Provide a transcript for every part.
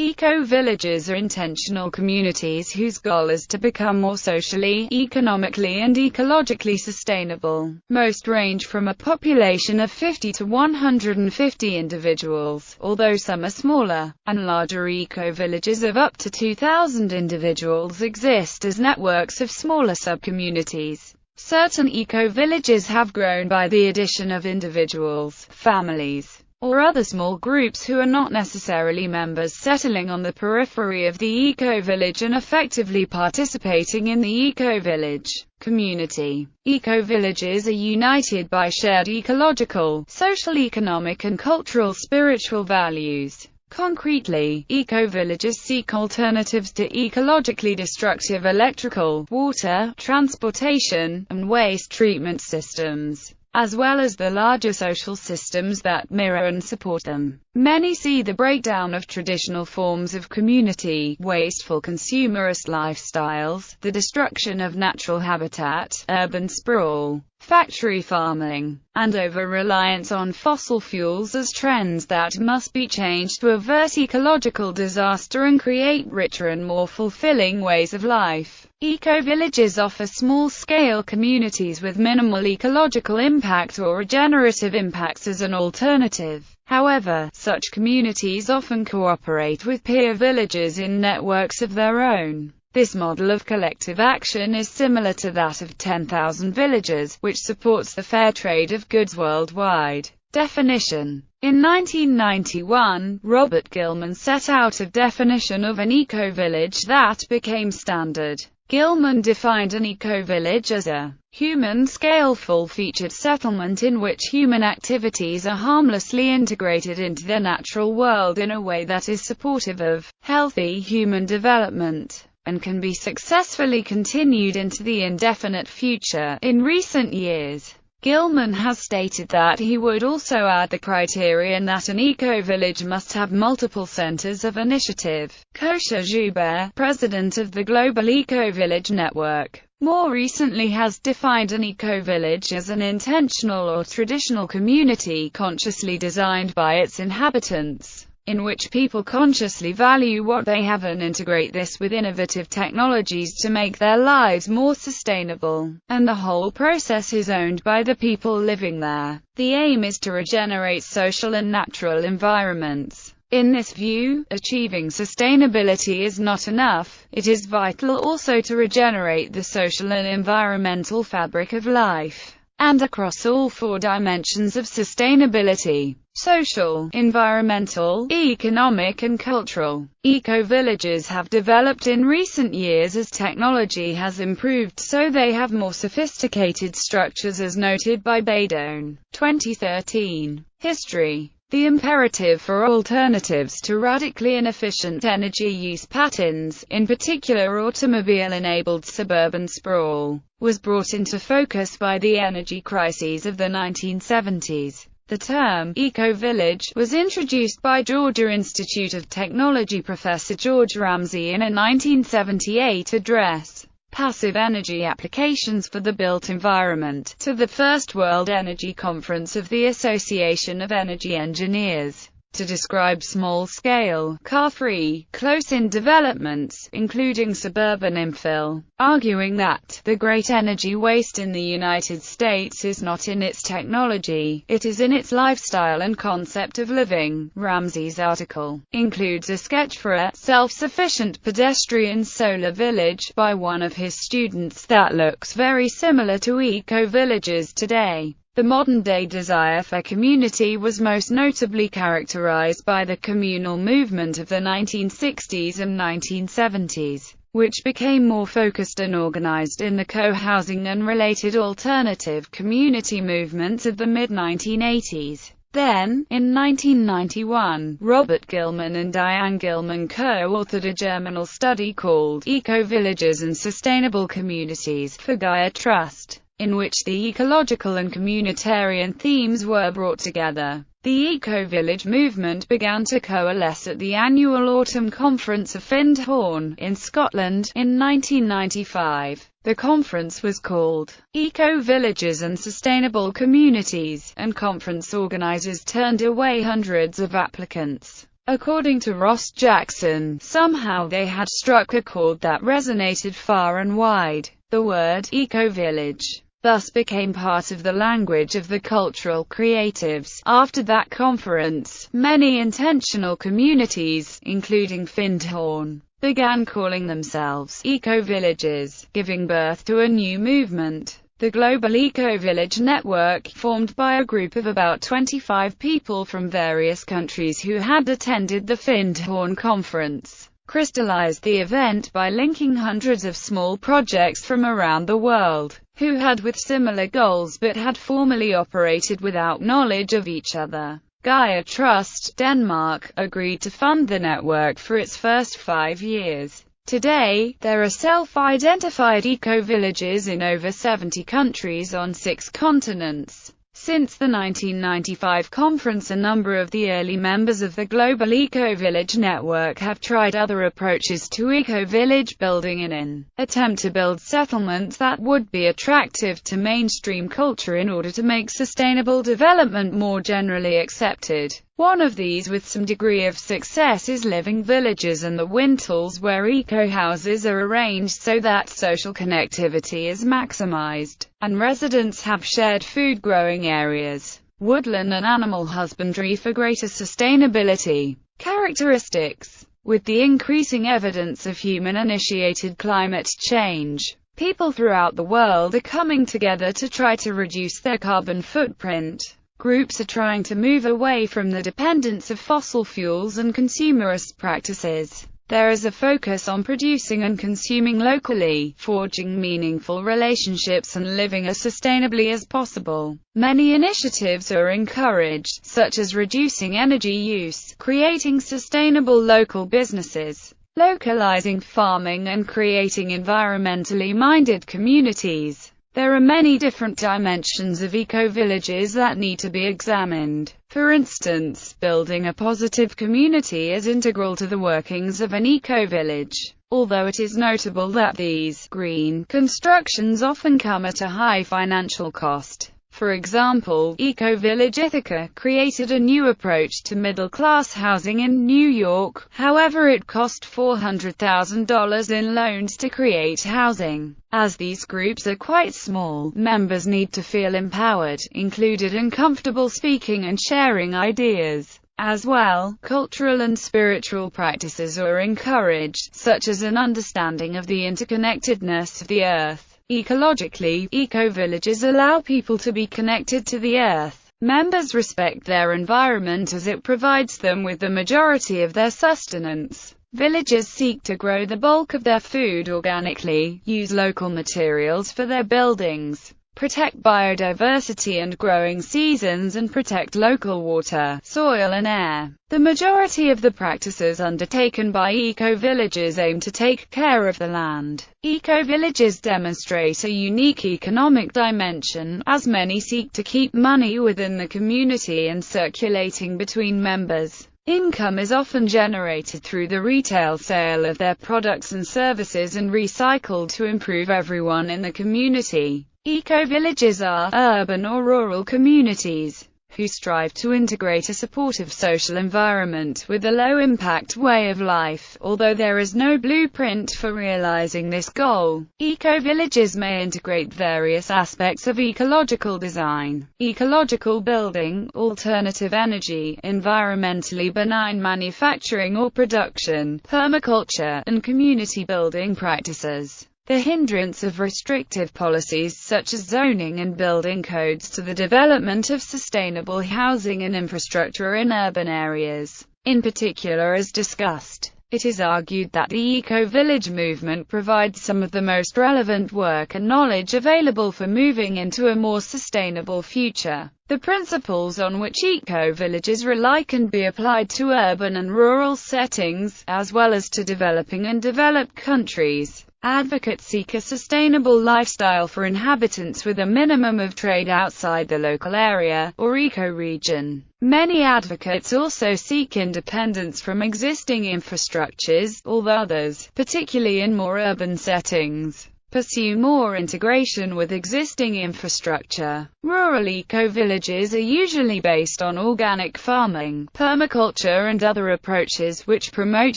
Eco-villages are intentional communities whose goal is to become more socially, economically and ecologically sustainable. Most range from a population of 50 to 150 individuals, although some are smaller, and larger eco-villages of up to 2,000 individuals exist as networks of smaller subcommunities. Certain eco-villages have grown by the addition of individuals, families, or other small groups who are not necessarily members settling on the periphery of the eco-village and effectively participating in the eco-village community. Eco-villages are united by shared ecological, social, economic and cultural spiritual values. Concretely, eco-villages seek alternatives to ecologically destructive electrical, water, transportation, and waste treatment systems, as well as the larger social systems that mirror and support them. Many see the breakdown of traditional forms of community, wasteful consumerist lifestyles, the destruction of natural habitat, urban sprawl, factory farming, and over-reliance on fossil fuels as trends that must be changed to avert ecological disaster and create richer and more fulfilling ways of life. Eco-villages offer small-scale communities with minimal ecological impact or regenerative impacts as an alternative. However, such communities often cooperate with peer villages in networks of their own. This model of collective action is similar to that of 10,000 villages, which supports the fair trade of goods worldwide. Definition. In 1991, Robert Gilman set out a definition of an eco-village that became standard. Gilman defined an eco-village as a human-scale full-featured settlement in which human activities are harmlessly integrated into the natural world in a way that is supportive of healthy human development, and can be successfully continued into the indefinite future. In recent years, Gilman has stated that he would also add the criterion that an eco-village must have multiple centers of initiative. Kosha Joubert, president of the Global Eco-Village Network, more recently has defined an eco-village as an intentional or traditional community consciously designed by its inhabitants, in which people consciously value what they have and integrate this with innovative technologies to make their lives more sustainable, and the whole process is owned by the people living there. The aim is to regenerate social and natural environments. In this view, achieving sustainability is not enough, it is vital also to regenerate the social and environmental fabric of life, and across all four dimensions of sustainability: social, environmental, economic and cultural. Eco-villages have developed in recent years as technology has improved, so they have more sophisticated structures, as noted by Badone, 2013. History. The imperative for alternatives to radically inefficient energy use patterns, in particular automobile-enabled suburban sprawl, was brought into focus by the energy crises of the 1970s. The term eco-village was introduced by Georgia Institute of Technology professor George Ramsey in a 1978 address, Passive Energy Applications for the Built Environment, to the First World Energy Conference of the Association of Energy Engineers, to describe small-scale, car-free, close-in developments, including suburban infill, arguing that the great energy waste in the United States is not in its technology, it is in its lifestyle and concept of living. Ramsey's article includes a sketch for a self-sufficient pedestrian solar village by one of his students that looks very similar to eco-villages today. The modern-day desire for community was most notably characterized by the communal movement of the 1960s and 1970s, which became more focused and organized in the co-housing and related alternative community movements of the mid-1980s. Then, in 1991, Robert Gilman and Diane Gilman co-authored a germinal study called Ecovillages and Sustainable Communities for Gaia Trust, in which the ecological and communitarian themes were brought together. The eco-village movement began to coalesce at the annual Autumn Conference of Findhorn, in Scotland, in 1995. The conference was called Eco-Villages and Sustainable Communities, and conference organizers turned away hundreds of applicants. According to Ross Jackson, somehow they had struck a chord that resonated far and wide. The word "Ecovillage" thus became part of the language of the cultural creatives. After that conference, many intentional communities, including Findhorn, began calling themselves Ecovillages, giving birth to a new movement. The global Ecovillage network, formed by a group of about 25 people from various countries who had attended the Findhorn conference, crystallized the event by linking hundreds of small projects from around the world, who had with similar goals but had formerly operated without knowledge of each other. Gaia Trust, Denmark, agreed to fund the network for its first 5 years. Today, there are self-identified ecovillages in over 70 countries on 6 continents. Since the 1995 conference, a number of the early members of the global Ecovillage network have tried other approaches to ecovillage building in an attempt to build settlements that would be attractive to mainstream culture in order to make sustainable development more generally accepted. One of these with some degree of success is living villages and the wintles, where eco-houses are arranged so that social connectivity is maximized, and residents have shared food growing areas, woodland and animal husbandry for greater sustainability. Characteristics. With the increasing evidence of human-initiated climate change, people throughout the world are coming together to try to reduce their carbon footprint. Groups are trying to move away from the dependence of fossil fuels and consumerist practices. There is a focus on producing and consuming locally, forging meaningful relationships and living as sustainably as possible. Many initiatives are encouraged, such as reducing energy use, creating sustainable local businesses, localizing farming, and creating environmentally minded communities. There are many different dimensions of ecovillages that need to be examined. For instance, building a positive community is integral to the workings of an ecovillage, although it is notable that these green constructions often come at a high financial cost. For example, Ecovillage Ithaca created a new approach to middle-class housing in New York. However, it cost $400,000 in loans to create housing. As these groups are quite small, members need to feel empowered, included and comfortable speaking and sharing ideas. As well, cultural and spiritual practices are encouraged, such as an understanding of the interconnectedness of the earth. Ecologically, ecovillages allow people to be connected to the earth. Members respect their environment as it provides them with the majority of their sustenance. Villages seek to grow the bulk of their food organically, use local materials for their buildings, protect biodiversity and growing seasons, and protect local water, soil and air. The majority of the practices undertaken by ecovillages aim to take care of the land. Ecovillages demonstrate a unique economic dimension, as many seek to keep money within the community and circulating between members. Income is often generated through the retail sale of their products and services and recycled to improve everyone in the community. Ecovillages are urban or rural communities who strive to integrate a supportive social environment with a low-impact way of life. Although there is no blueprint for realizing this goal, ecovillages may integrate various aspects of ecological design, ecological building, alternative energy, environmentally benign manufacturing or production, permaculture, and community building practices. The hindrance of restrictive policies such as zoning and building codes to the development of sustainable housing and infrastructure in urban areas, in particular, is discussed. It is argued that the eco-village movement provides some of the most relevant work and knowledge available for moving into a more sustainable future. The principles on which eco-villages rely can be applied to urban and rural settings, as well as to developing and developed countries. Advocates seek a sustainable lifestyle for inhabitants with a minimum of trade outside the local area, or eco-region. Many advocates also seek independence from existing infrastructures, although others, particularly in more urban settings, pursue more integration with existing infrastructure. Rural eco-villages are usually based on organic farming, permaculture and other approaches which promote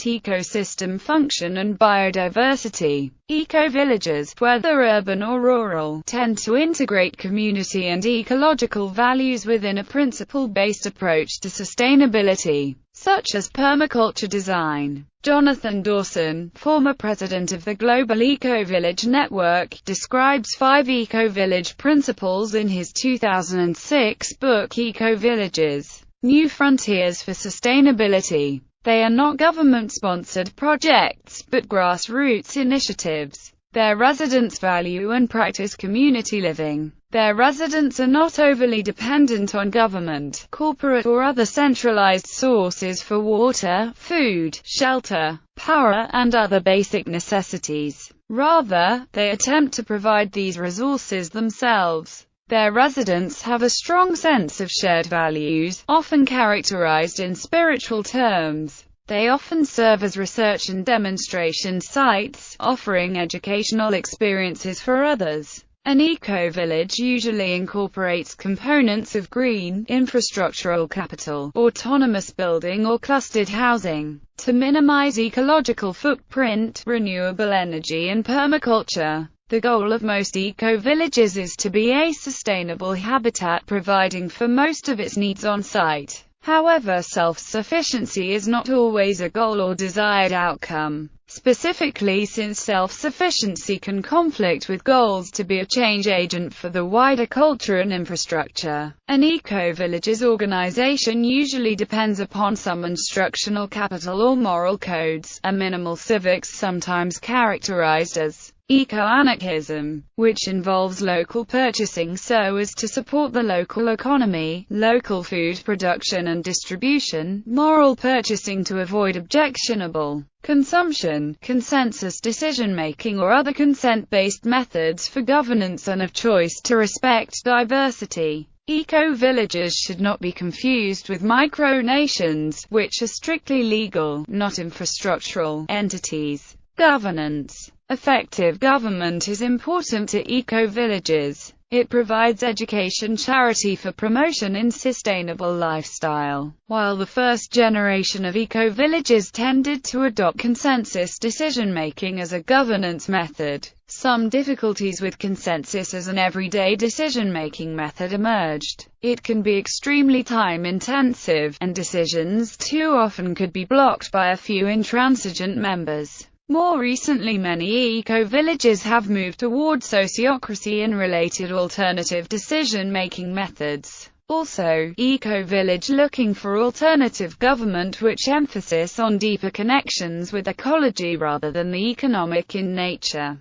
ecosystem function and biodiversity. Eco-villages, whether urban or rural, tend to integrate community and ecological values within a principle-based approach to sustainability, such as permaculture design. Jonathan Dawson, former president of the Global Ecovillage Network, describes 5 eco-village principles in his 2006 book Ecovillages: New Frontiers for Sustainability. They are not government-sponsored projects, but grassroots initiatives. Their residents value and practice community living. Their residents are not overly dependent on government, corporate or other centralized sources for water, food, shelter, power, and other basic necessities. Rather, they attempt to provide these resources themselves. Their residents have a strong sense of shared values, often characterized in spiritual terms. They often serve as research and demonstration sites, offering educational experiences for others. An eco-village usually incorporates components of green, infrastructural capital, autonomous building or clustered housing, to minimize ecological footprint, renewable energy and permaculture. The goal of most eco-villages is to be a sustainable habitat providing for most of its needs on site. However, self-sufficiency is not always a goal or desired outcome, specifically since self-sufficiency can conflict with goals to be a change agent for the wider culture and infrastructure. An eco-village's organization usually depends upon some instructional capital or moral codes, a minimal civics sometimes characterized as eco-anarchism, which involves local purchasing so as to support the local economy, local food production and distribution, moral purchasing to avoid objectionable consumption, consensus decision-making or other consent-based methods for governance, and of choice to respect diversity. Eco-villages should not be confused with micronations, which are strictly legal, not infrastructural, entities. Governance. Effective government is important to eco-villages. It provides education charity for promotion in sustainable lifestyle. While the first generation of eco-villages tended to adopt consensus decision-making as a governance method, some difficulties with consensus as an everyday decision-making method emerged. It can be extremely time-intensive, and decisions too often could be blocked by a few intransigent members. More recently, many eco-villages have moved toward sociocracy and related alternative decision-making methods. Also, eco-village looking for alternative government which emphasis on deeper connections with ecology rather than the economic in nature.